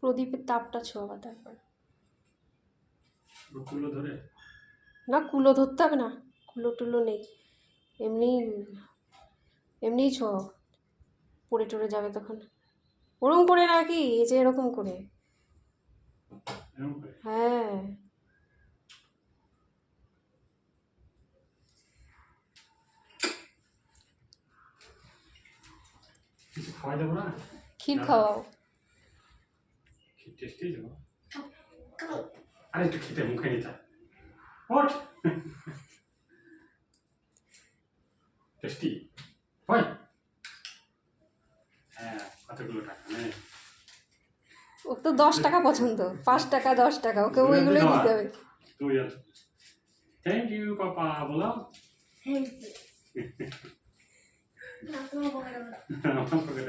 প্রদীপের তাপটা ছোঁয়া তারপর। কুলো ধরে না, কুলো ধরতে হবে না, কুলো টুলো নেই, এমনি এমনিই ছোঁয়া, পড়ে টরে যাবে তখন। ওরকম করে নাকি, এই যে এরকম করে। এরকম করে? হ্যাঁ। কিছু খাওয়া যাবো না? ক্ষীর খাওয়াও। ক্ষীর টেস্টি যাবো। আরে একটু খেতে মুখে নিতে ওঠ। টেস্টি হয়। হ্যাঁ, কতগুলো টাকা নেই। ও তো 10 টাকা পছন্দ, 5 টাকা 10 টাকা, ওকে ওইগুলোই দিতে হবে। তুই আর থ্যাংক ইউ পাপা বলো। Thank you. না তোমার পকেটে